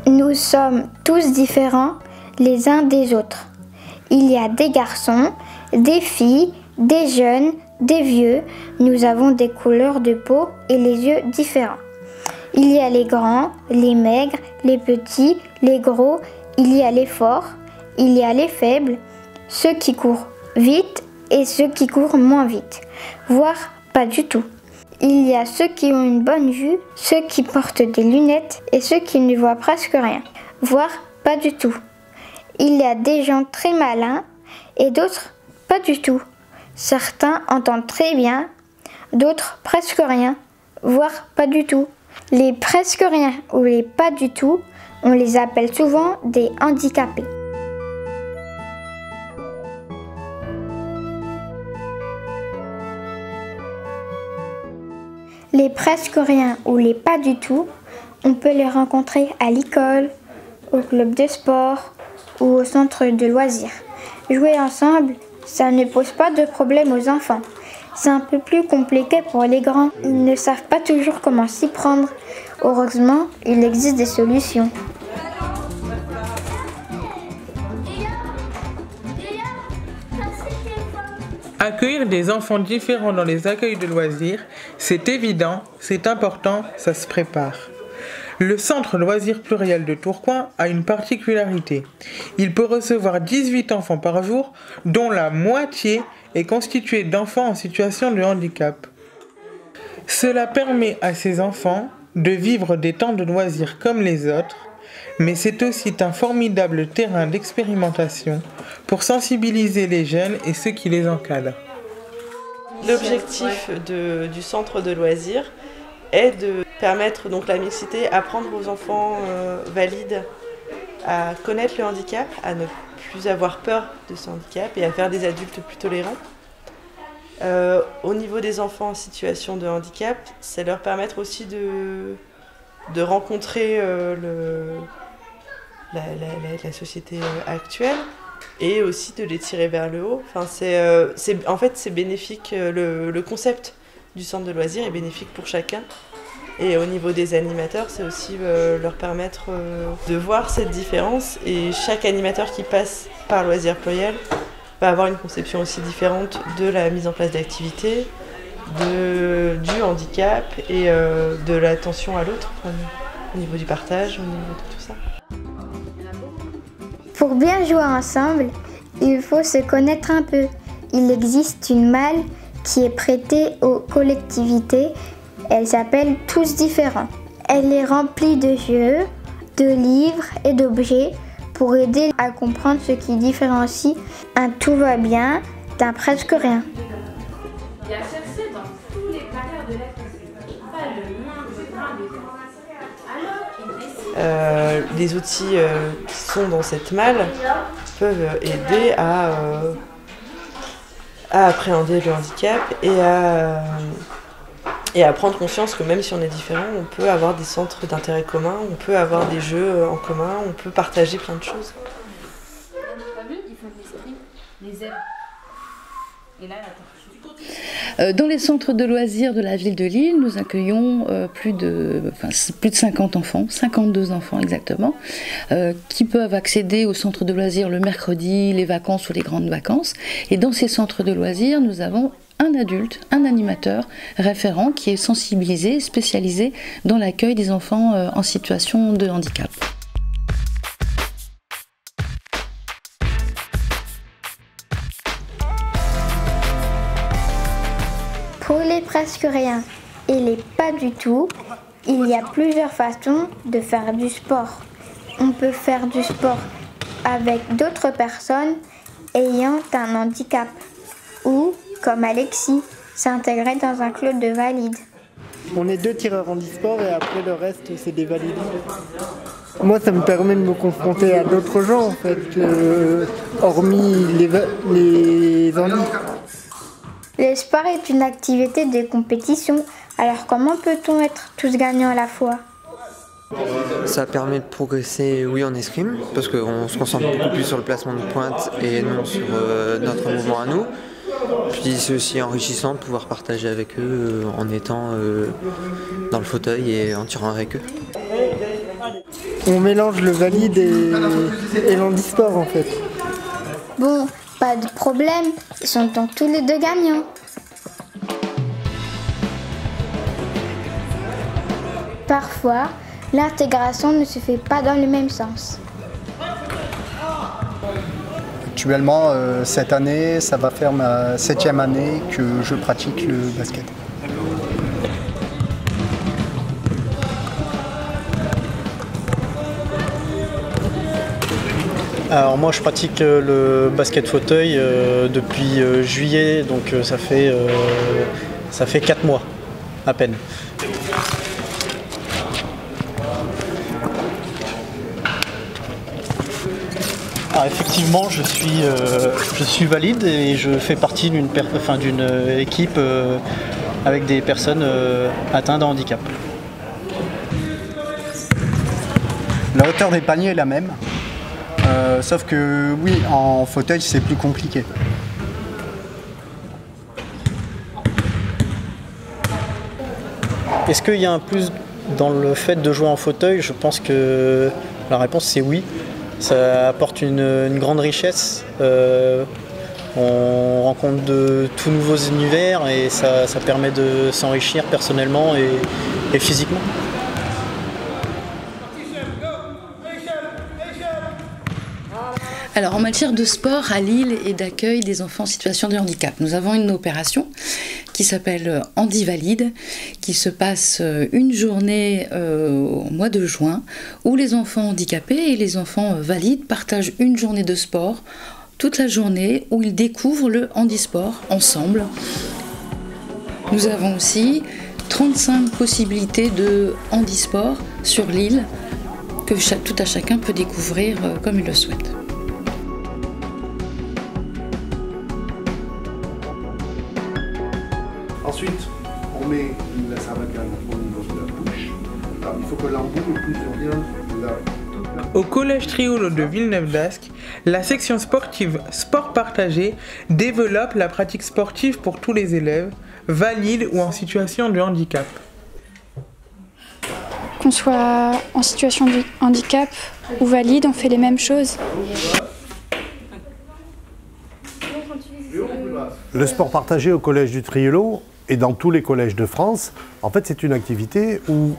Nous sommes tous différents les uns des autres. Il y a des garçons, des filles, des jeunes, des vieux. Nous avons des couleurs de peau et les yeux différents. Il y a les grands, les maigres, les petits, les gros. Il y a les forts, il y a les faibles, ceux qui courent vite et ceux qui courent moins vite, voire pas du tout. Il y a ceux qui ont une bonne vue, ceux qui portent des lunettes et ceux qui ne voient presque rien, voire pas du tout. Il y a des gens très malins et d'autres pas du tout. Certains entendent très bien, d'autres presque rien, voire pas du tout. Les presque rien ou les pas du tout, on les appelle souvent des handicapés. Les presque rien ou les pas du tout, on peut les rencontrer à l'école, au club de sport ou au centre de loisirs. Jouer ensemble, ça ne pose pas de problème aux enfants. C'est un peu plus compliqué pour les grands. Ils ne savent pas toujours comment s'y prendre. Heureusement, il existe des solutions. Accueillir des enfants différents dans les accueils de loisirs, c'est évident, c'est important, ça se prépare. Le centre loisirs pluriel de Tourcoing a une particularité. Il peut recevoir 18 enfants par jour, dont la moitié est constituée d'enfants en situation de handicap. Cela permet à ces enfants de vivre des temps de loisirs comme les autres, mais c'est aussi un formidable terrain d'expérimentation pour sensibiliser les jeunes et ceux qui les encadrent. L'objectif du centre de loisirs est de permettre donc la mixité, apprendre aux enfants valides à connaître le handicap, à ne plus avoir peur de ce handicap et à faire des adultes plus tolérants. Au niveau des enfants en situation de handicap, c'est leur permettre aussi de rencontrer la société actuelle et aussi de les tirer vers le haut. Enfin, en fait, c'est bénéfique, le concept du centre de loisirs est bénéfique pour chacun. Et au niveau des animateurs, c'est aussi leur permettre de voir cette différence. Et chaque animateur qui passe par Loisirs Pluriel va avoir une conception aussi différente de la mise en place d'activités, du handicap et de l'attention à l'autre, au niveau du partage, au niveau de tout ça. Pour bien jouer ensemble, il faut se connaître un peu. Il existe une malle qui est prêtée aux collectivités. Elle s'appelle Tous différents. Elle est remplie de jeux, de livres et d'objets pour aider à comprendre ce qui différencie un tout va bien d'un presque rien. Il y a cherché dans tous les carrières de l'être, pas le moindre grain de alors les outils qui sont dans cette malle peuvent aider à appréhender le handicap et à prendre conscience que même si on est différent, on peut avoir des centres d'intérêt commun, on peut avoir des jeux en commun, on peut partager plein de choses. Dans les centres de loisirs de la ville de Lille, nous accueillons plus de 50 enfants, 52 enfants exactement, qui peuvent accéder aux centres de loisirs le mercredi, les vacances ou les grandes vacances. Et dans ces centres de loisirs, nous avons un adulte, un animateur référent qui est sensibilisé, spécialisé dans l'accueil des enfants en situation de handicap. Pour les presque rien et les pas du tout, il y a plusieurs façons de faire du sport. On peut faire du sport avec d'autres personnes ayant un handicap ou, comme Alexis, s'intégrer dans un club de valides. On est 2 tireurs handisport et après le reste c'est des valides. Moi ça me permet de me confronter à d'autres gens en fait, hormis les handis. Le sport est une activité de compétition, alors comment peut-on être tous gagnants à la fois ? Ça permet de progresser, oui, en escrime, parce qu'on se concentre beaucoup plus sur le placement de pointe et non sur notre mouvement à nous. Puis c'est aussi enrichissant de pouvoir partager avec eux en étant dans le fauteuil et en tirant avec eux. On mélange le valide et l'handisport en fait. Bon, pas de problème, ils sont donc tous les deux gagnants. Parfois, l'intégration ne se fait pas dans le même sens. Actuellement, cette année, ça va faire ma 7e année que je pratique le basket. Alors moi je pratique le basket fauteuil depuis juillet, donc ça fait 4 mois à peine. Alors effectivement je suis valide et je fais partie d'une équipe avec des personnes atteintes de handicap. La hauteur des paniers est la même. Sauf que oui, en fauteuil c'est plus compliqué. Est-ce qu'il y a un plus dans le fait de jouer en fauteuil? Je pense que la réponse c'est oui. Ça apporte une grande richesse. On rencontre de tout nouveaux univers et ça permet de s'enrichir personnellement et physiquement. Alors en matière de sport à Lille et d'accueil des enfants en situation de handicap, nous avons une opération qui s'appelle Handivalide, qui se passe une journée au mois de juin, où les enfants handicapés et les enfants valides partagent une journée de sport, toute la journée, où ils découvrent le handisport ensemble. Nous avons aussi 35 possibilités de handisport sur l'île, que tout à chacun peut découvrir comme il le souhaite. Ensuite, on met la sarbacane au niveau de la bouche. Alors, il faut que l'embout pousse bien là. Au collège Triolo de Villeneuve-d'Ascq, la section sportive Sport partagé développe la pratique sportive pour tous les élèves, valides ou en situation de handicap. Qu'on soit en situation de handicap ou valide, on fait les mêmes choses. Le sport partagé au collège du Triolo et dans tous les collèges de France, en fait, c'est une activité où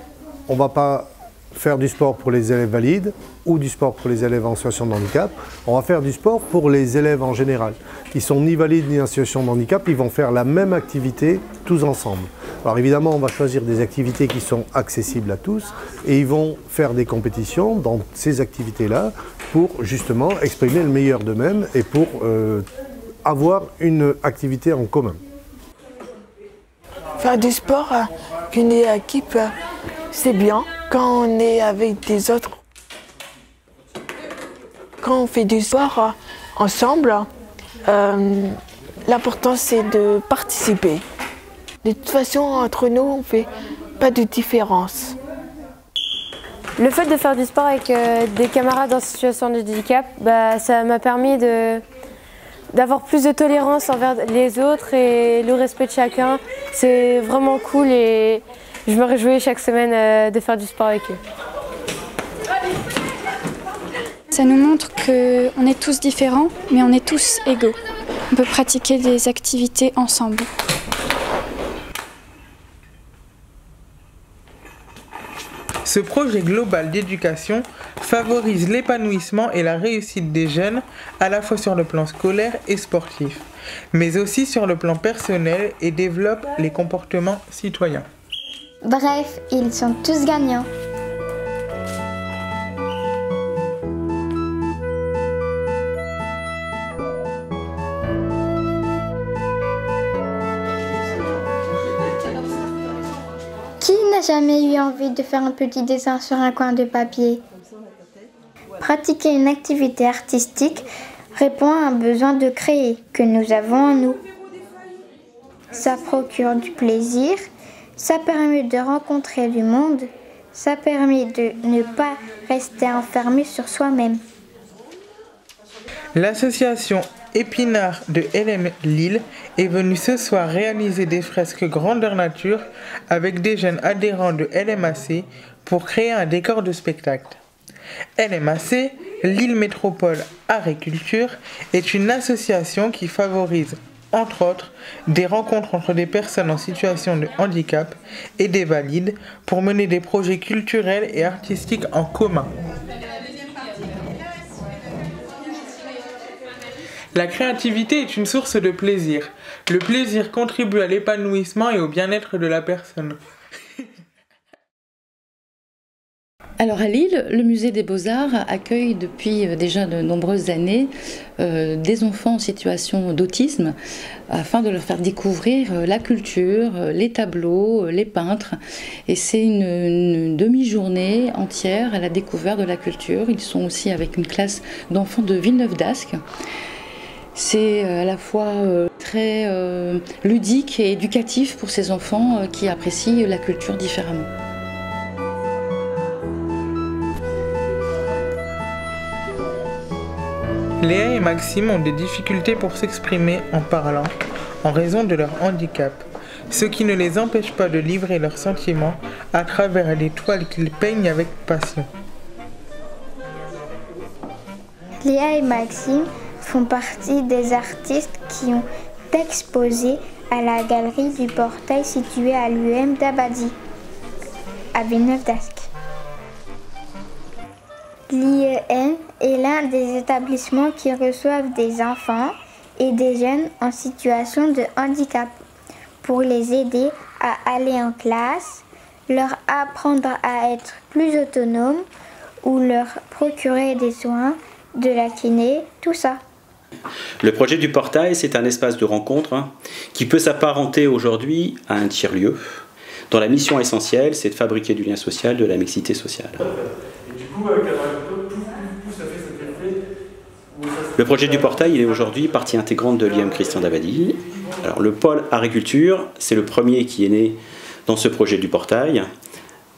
on ne va pas faire du sport pour les élèves valides ou du sport pour les élèves en situation de handicap. On va faire du sport pour les élèves en général. Ils sont ni valides ni en situation de handicap, ils vont faire la même activité tous ensemble. Alors évidemment, on va choisir des activités qui sont accessibles à tous et ils vont faire des compétitions dans ces activités-là pour justement exprimer le meilleur d'eux-mêmes et pour avoir une activité en commun. Faire du sport, une équipe, c'est bien. Quand on est avec des autres, quand on fait du sport ensemble, l'important c'est de participer. De toute façon, entre nous, on ne fait pas de différence. Le fait de faire du sport avec des camarades en situation de handicap, ça m'a permis d'avoir plus de tolérance envers les autres et le respect de chacun. C'est vraiment cool et je me réjouis chaque semaine de faire du sport avec eux. Ça nous montre qu'on est tous différents, mais on est tous égaux. On peut pratiquer des activités ensemble. Ce projet global d'éducation favorise l'épanouissement et la réussite des jeunes, à la fois sur le plan scolaire et sportif, mais aussi sur le plan personnel et développe les comportements citoyens. Bref, ils sont tous gagnants. Qui n'a jamais eu envie de faire un petit dessin sur un coin de papier? Pratiquer une activité artistique répond à un besoin de créer que nous avons en nous. Ça procure du plaisir, ça permet de rencontrer du monde, ça permet de ne pas rester enfermé sur soi-même. L'association Épinard de LM Lille est venue ce soir réaliser des fresques grandeur nature avec des jeunes adhérents de LMAC pour créer un décor de spectacle. LMAC, Lille Métropole Art et Culture, est une association qui favorise, entre autres, des rencontres entre des personnes en situation de handicap et des valides pour mener des projets culturels et artistiques en commun. La créativité est une source de plaisir. Le plaisir contribue à l'épanouissement et au bien-être de la personne. Alors à Lille, le musée des Beaux-Arts accueille depuis déjà de nombreuses années des enfants en situation d'autisme afin de leur faire découvrir la culture, les tableaux, les peintres. Et c'est une demi-journée entière à la découverte de la culture. Ils sont aussi avec une classe d'enfants de Villeneuve-d'Ascq. C'est à la fois très ludique et éducatif pour ces enfants qui apprécient la culture différemment. Léa et Maxime ont des difficultés pour s'exprimer en parlant, en raison de leur handicap, ce qui ne les empêche pas de livrer leurs sentiments à travers les toiles qu'ils peignent avec passion. Léa et Maxime font partie des artistes qui ont exposé à la galerie du Portail située à l'UM d'Abadie, à Villeneuve-d'Ascq. L'IEM est l'un des établissements qui reçoivent des enfants et des jeunes en situation de handicap pour les aider à aller en classe, leur apprendre à être plus autonomes ou leur procurer des soins, de la kiné, tout ça. Le projet du Portail, c'est un espace de rencontre qui peut s'apparenter aujourd'hui à un tiers-lieu, dont la mission essentielle, c'est de fabriquer du lien social, de la mixité sociale. Le projet du Portail, il est aujourd'hui partie intégrante de l'IEM Christian d'Abadie. Alors, le pôle agriculture, c'est le premier qui est né dans ce projet du Portail.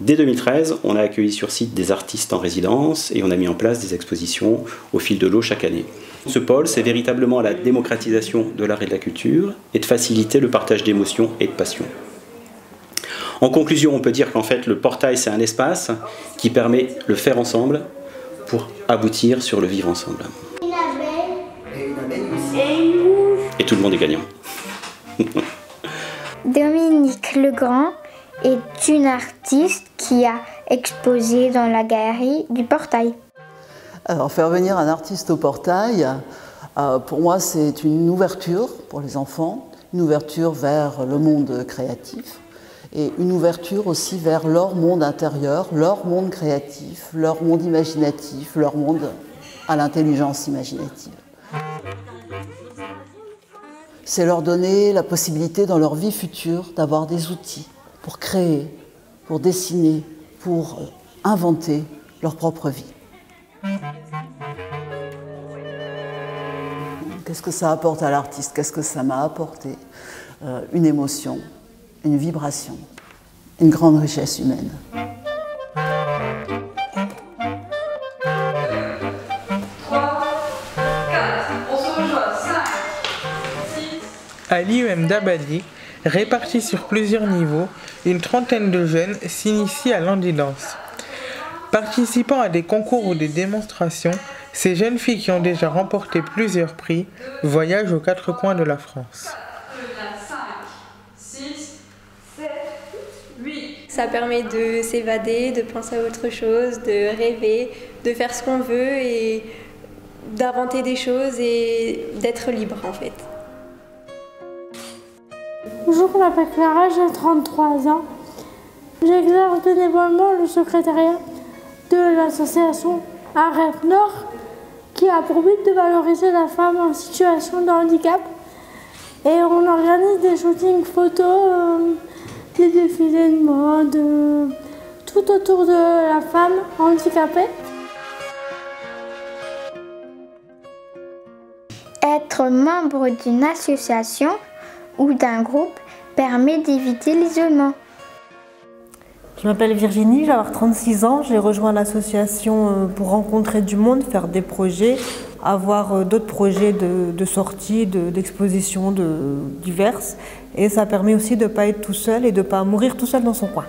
Dès 2013, on a accueilli sur site des artistes en résidence et on a mis en place des expositions au fil de l'eau chaque année. Ce pôle, c'est véritablement la démocratisation de l'art et de la culture et de faciliter le partage d'émotions et de passions. En conclusion, on peut dire qu'en fait, le Portail, c'est un espace qui permet le faire ensemble pour aboutir sur le vivre ensemble. Et tout le monde est gagnant. Dominique Legrand est une artiste qui a exposé dans la galerie du Portail. Alors, faire venir un artiste au Portail, pour moi, c'est une ouverture pour les enfants, une ouverture vers le monde créatif et une ouverture aussi vers leur monde intérieur, leur monde créatif, leur monde imaginatif, leur monde à l'intelligence imaginative. C'est leur donner la possibilité dans leur vie future d'avoir des outils pour créer, pour dessiner, pour inventer leur propre vie. Qu'est-ce que ça apporte à l'artiste? Qu'est-ce que ça m'a apporté? Une émotion, une vibration, une grande richesse humaine. À l'IEM d'Abadie, répartis sur plusieurs niveaux, une trentaine de jeunes s'initient à l'handidance. Participant à des concours ou des démonstrations, ces jeunes filles qui ont déjà remporté plusieurs prix voyagent aux quatre coins de la France. Ça permet de s'évader, de penser à autre chose, de rêver, de faire ce qu'on veut et d'inventer des choses et d'être libre en fait. Bonjour, je m'appelle Clara, j'ai 33 ans. J'exerce bénévolement le secrétariat de l'association AREF Nord qui a pour but de valoriser la femme en situation de handicap. Et on organise des shootings photos, des défilés de mode, tout autour de la femme handicapée. Être membre d'une association ou d'un groupe permet d'éviter l'isolement. Je m'appelle Virginie, j'ai avoir 36 ans, j'ai rejoint l'association pour rencontrer du monde, faire des projets, avoir d'autres projets de sorties, d'expositions diverses. Et ça permet aussi de ne pas être tout seul et de ne pas mourir tout seul dans son coin.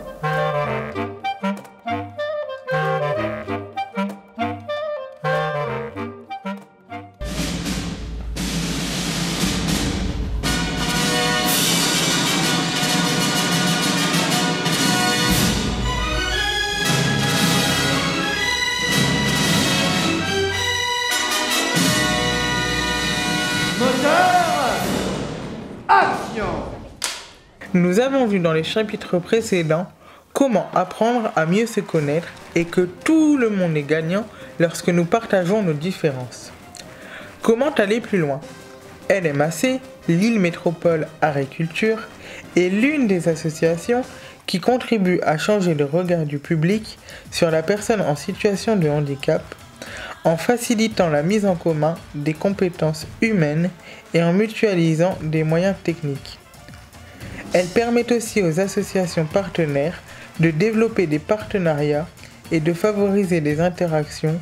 Nous avons vu dans les chapitres précédents comment apprendre à mieux se connaître et que tout le monde est gagnant lorsque nous partageons nos différences. Comment aller plus loin? LMAC, Lille Métropole Art et Culture, est l'une des associations qui contribue à changer le regard du public sur la personne en situation de handicap en facilitant la mise en commun des compétences humaines et en mutualisant des moyens techniques. Elle permet aussi aux associations partenaires de développer des partenariats et de favoriser des interactions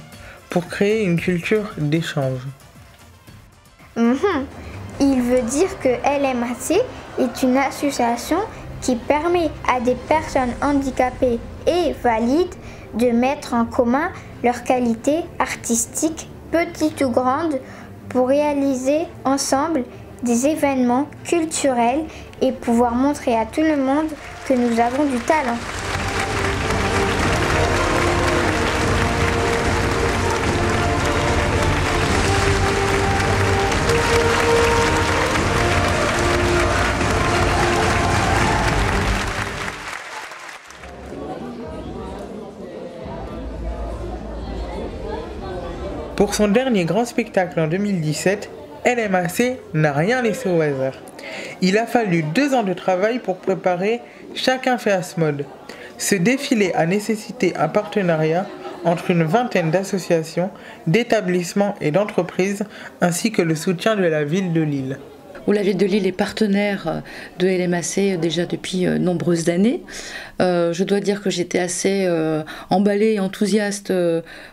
pour créer une culture d'échange. Il veut dire que LMAC est une association qui permet à des personnes handicapées et valides de mettre en commun leurs qualités artistiques, petites ou grandes, pour réaliser ensemble des événements culturels et pouvoir montrer à tout le monde que nous avons du talent. Pour son dernier grand spectacle en 2017, LMAC n'a rien laissé au hasard. Il a fallu 2 ans de travail pour préparer Chacun fait à ce mode. Ce défilé a nécessité un partenariat entre une vingtaine d'associations, d'établissements et d'entreprises, ainsi que le soutien de la ville de Lille. Où la ville de Lille est partenaire de LMAC déjà depuis nombreuses années. Je dois dire que j'étais assez emballée et enthousiaste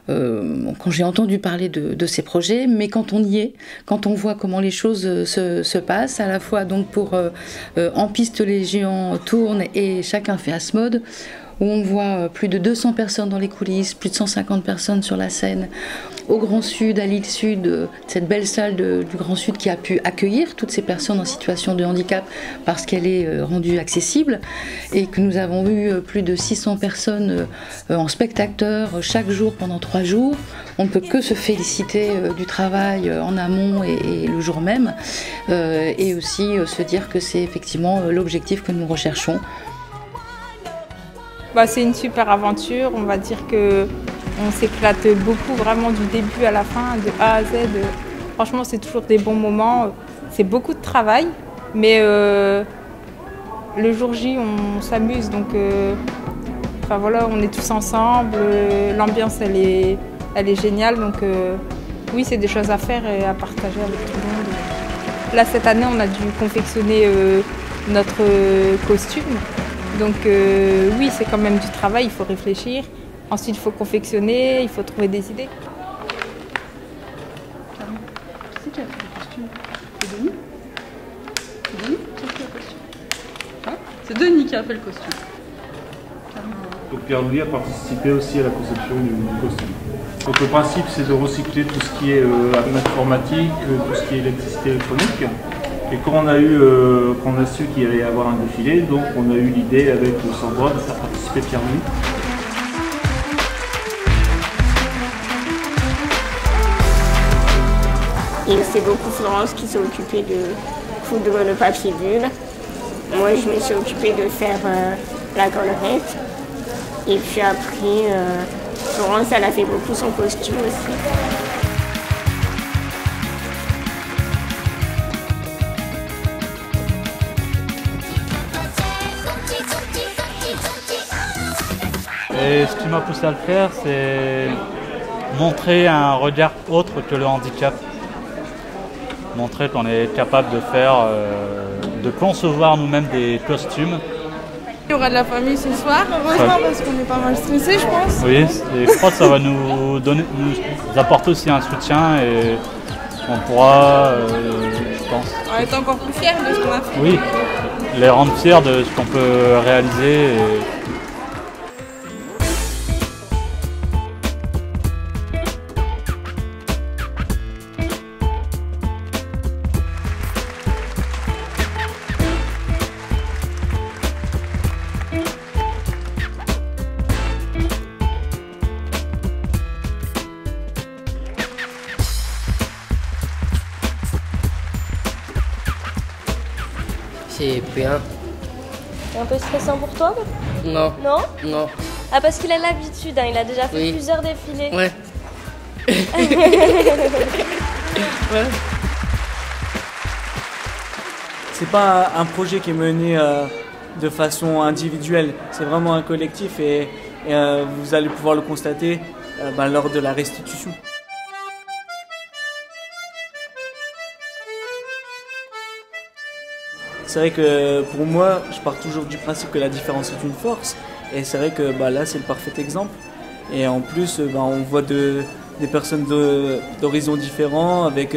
quand j'ai entendu parler de ces projets, mais quand on y est, quand on voit comment les choses se passent, à la fois donc pour En piste les géants tournent et Chacun fait à ce mode, où on voit plus de 200 personnes dans les coulisses, plus de 150 personnes sur la scène, au Grand Sud, à Lille Sud, cette belle salle du Grand Sud qui a pu accueillir toutes ces personnes en situation de handicap parce qu'elle est rendue accessible, et que nous avons eu plus de 600 personnes en spectateurs chaque jour pendant 3 jours. On ne peut que se féliciter du travail en amont et le jour même, et aussi se dire que c'est effectivement l'objectif que nous recherchons. C'est une super aventure, on va dire qu'on s'éclate beaucoup, vraiment du début à la fin, de A à Z. Franchement, c'est toujours des bons moments, c'est beaucoup de travail, mais le jour J, on s'amuse, donc voilà, on est tous ensemble, l'ambiance elle est géniale, donc oui, c'est des choses à faire et à partager avec tout le monde. Là, cette année, on a dû confectionner notre costume. Donc oui, c'est quand même du travail, il faut réfléchir. Ensuite, il faut confectionner, il faut trouver des idées. Qui c'est qui a fait le costume? C'est Denis? C'est Denis qui a fait le costume? Hein? C'est Denis qui a fait le costume. Donc Pierre-Louis a participé aussi à la conception du costume. Donc le principe, c'est de recycler tout ce qui est informatique, tout ce qui est électricité électronique. Et quand on a su qu'il allait y avoir un défilé, donc on a eu l'idée avec Sandra de faire participer Pierre-Louis. Et c'est beaucoup Florence qui s'est occupée de coudre le papier bulle. Moi, je me suis occupée de faire la collerette. Et puis après, Florence, elle a fait beaucoup son costume aussi. Et ce qui m'a poussé à le faire, c'est montrer un regard autre que le handicap. Montrer qu'on est capable de faire, de concevoir nous-mêmes des costumes. Il y aura de la famille ce soir, heureusement, parce qu'on est pas mal stressé, je pense. Oui, et je crois que ça va nous apporter aussi un soutien et on pourra, je pense... On va être encore plus fiers de ce qu'on a fait. Oui, les rendre fiers de ce qu'on peut réaliser. c'est bien. C'est un peu stressant pour toi? Non. Non? Non. Ah, parce qu'il a l'habitude, hein, il a déjà fait Oui. plusieurs défilés. Ouais. Ouais. C'est pas un projet qui est mené de façon individuelle, c'est vraiment un collectif et vous allez pouvoir le constater lors de la restitution. C'est vrai que pour moi, je pars toujours du principe que la différence est une force et c'est vrai que là c'est le parfait exemple. Et en plus, on voit des personnes d'horizons différents avec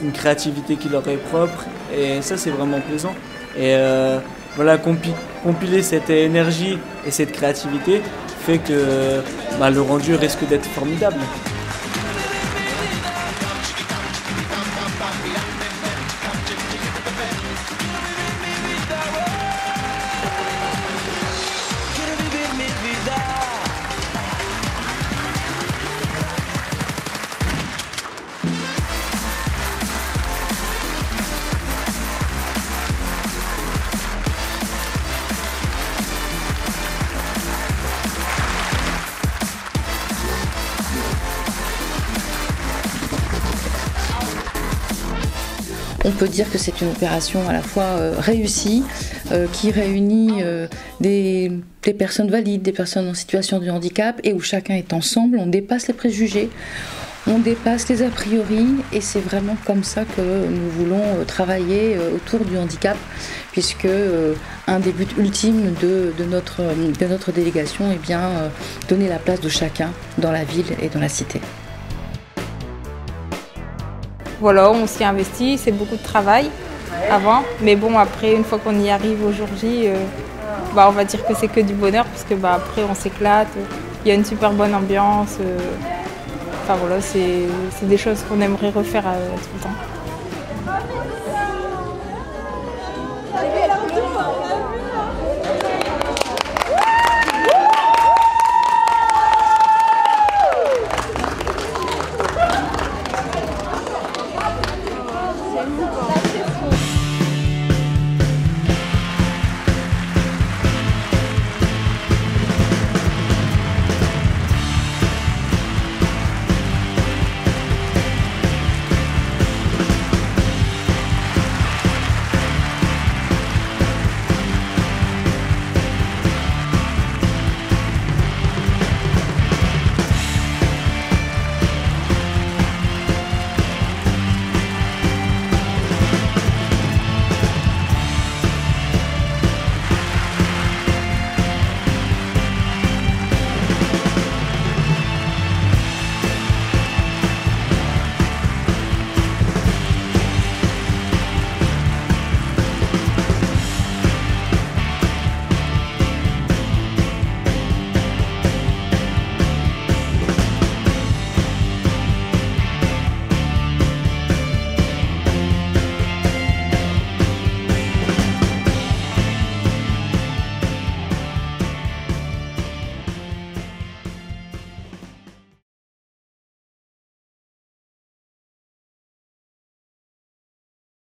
une créativité qui leur est propre et ça c'est vraiment plaisant. Et voilà, compiler cette énergie et cette créativité fait que le rendu risque d'être formidable. On peut dire que c'est une opération à la fois réussie, qui réunit des personnes valides, des personnes en situation de handicap, et où chacun est ensemble, on dépasse les préjugés, on dépasse les a priori, et c'est vraiment comme ça que nous voulons travailler autour du handicap, puisque un des buts ultimes de notre délégation est bien donner la place de chacun dans la ville et dans la cité. Voilà, on s'y investit, c'est beaucoup de travail avant, mais bon, après, une fois qu'on y arrive au jour J, on va dire que c'est que du bonheur, parce que après on s'éclate, il y a une super bonne ambiance, enfin voilà, c'est des choses qu'on aimerait refaire tout le temps.